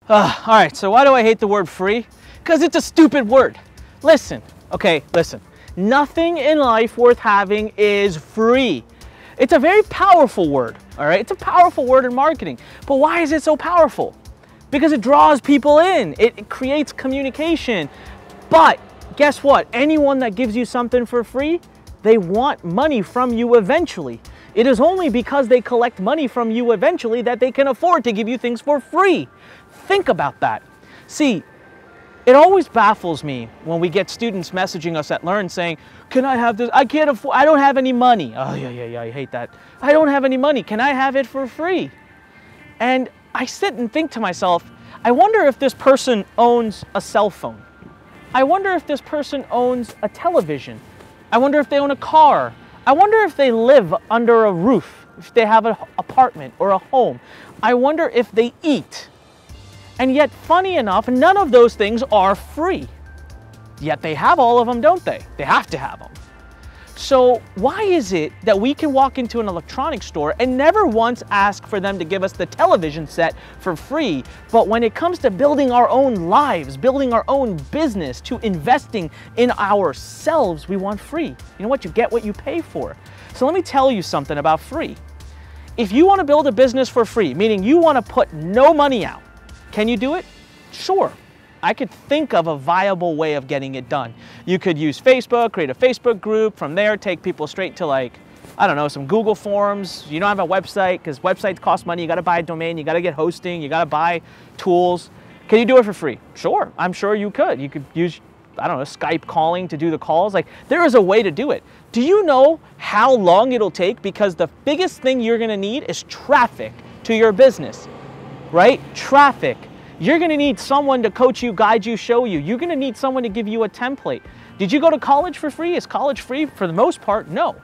All right, so why do I hate the word free? Because it's a stupid word. Listen, okay, listen. Nothing in life worth having is free. It's a very powerful word, all right? It's a powerful word in marketing. But why is it so powerful? Because it draws people in. It creates communication. But guess what? Anyone that gives you something for free, they want money from you eventually. It is only because they collect money from you eventually that they can afford to give you things for free. Think about that. See, it always baffles me when we get students messaging us at Learn saying, can I have this? I can't afford, I don't have any money. Oh, yeah, I hate that. I don't have any money. Can I have it for free? And I sit and think to myself, I wonder if this person owns a cell phone. I wonder if this person owns a television. I wonder if they own a car. I wonder if they live under a roof, if they have an apartment or a home. I wonder if they eat. And yet, funny enough, none of those things are free. Yet they have all of them, don't they? They have to have them. So why is it that we can walk into an electronics store and never once ask for them to give us the television set for free, but when it comes to building our own lives, building our own business, to investing in ourselves, we want free? You know what? You get what you pay for. So let me tell you something about free. If you want to build a business for free, meaning you want to put no money out, can you do it? Sure. I could think of a viable way of getting it done. You could use Facebook, create a Facebook group, from there take people straight to, like, I don't know, some Google Forms. You don't have a website because websites cost money. You got to buy a domain, you got to get hosting, you got to buy tools. Can you do it for free? Sure, I'm sure you could. You could use, I don't know, Skype calling to do the calls. Like, there is a way to do it. Do you know how long it'll take? Because the biggest thing you're going to need is traffic to your business. Right? Traffic. You're going to need someone to coach you, guide you, show you. You're going to need someone to give you a template. Did you go to college for free? Is college free? For the most part, no.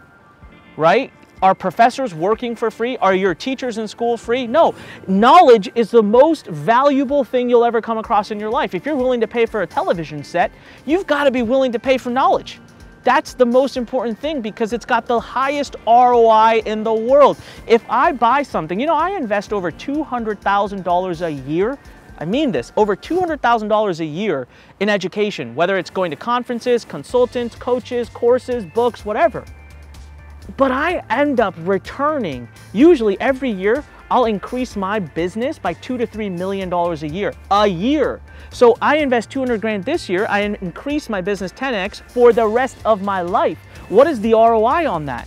Right? Are professors working for free? Are your teachers in school free? No. Knowledge is the most valuable thing you'll ever come across in your life. If you're willing to pay for a television set, you've got to be willing to pay for knowledge. That's the most important thing because it's got the highest ROI in the world. If I buy something, you know, I invest over $200,000 a year. I mean this, over $200,000 a year in education, whether it's going to conferences, consultants, coaches, courses, books, whatever. But I end up returning, usually every year, I'll increase my business by $2 to $3 million a year. So I invest 200 grand this year, I increase my business 10x for the rest of my life. What is the ROI on that?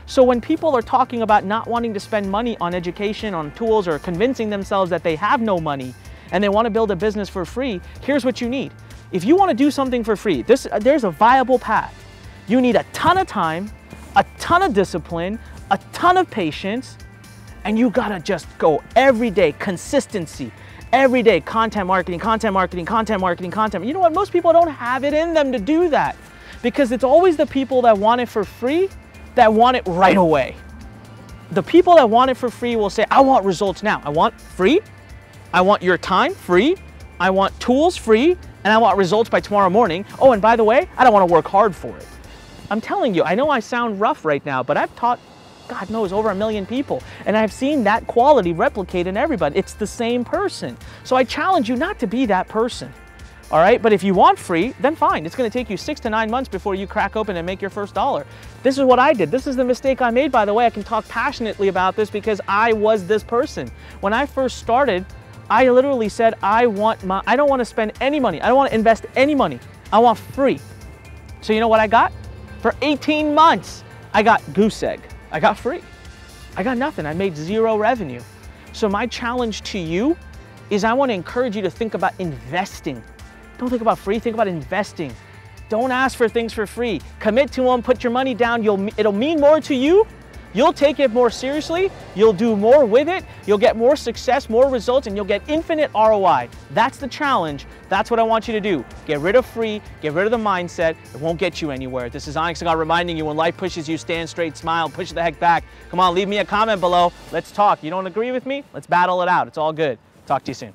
So when people are talking about not wanting to spend money on education, on tools, or convincing themselves that they have no money and they want to build a business for free, here's what you need. If you want to do something for free, there's a viable path. You need a ton of time, a ton of discipline, a ton of patience, and you gotta just go every day, consistency, every day, content marketing, content marketing, content marketing, content. You know what? Most people don't have it in them to do that because it's always the people that want it for free that want it right away. The people that want it for free will say, I want results now. I want free. I want your time free. I want tools free. And I want results by tomorrow morning. Oh, and by the way, I don't want to work hard for it. I'm telling you, I know I sound rough right now, but I've taught, God knows, over 1 million people. And I've seen that quality replicate in everybody. It's the same person. So I challenge you not to be that person. All right, but if you want free, then fine. It's gonna take you 6 to 9 months before you crack open and make your first dollar. This is what I did. This is the mistake I made, by the way. I can talk passionately about this because I was this person. When I first started, I literally said, I don't want to spend any money. I don't want to invest any money. I want free. So you know what I got? For 18 months, I got goose egg. I got free. I got nothing. I made 0 revenue. So my challenge to you is I want to encourage you to think about investing. Don't think about free, think about investing. Don't ask for things for free. Commit to them, put your money down. It'll mean more to you. You'll take it more seriously. You'll do more with it. You'll get more success, more results, and you'll get infinite ROI. That's the challenge. That's what I want you to do. Get rid of free, get rid of the mindset. It won't get you anywhere. This is Onyx God reminding you, when life pushes you, stand straight, smile, push the heck back. Come on, leave me a comment below. Let's talk. You don't agree with me? Let's battle it out. It's all good. Talk to you soon.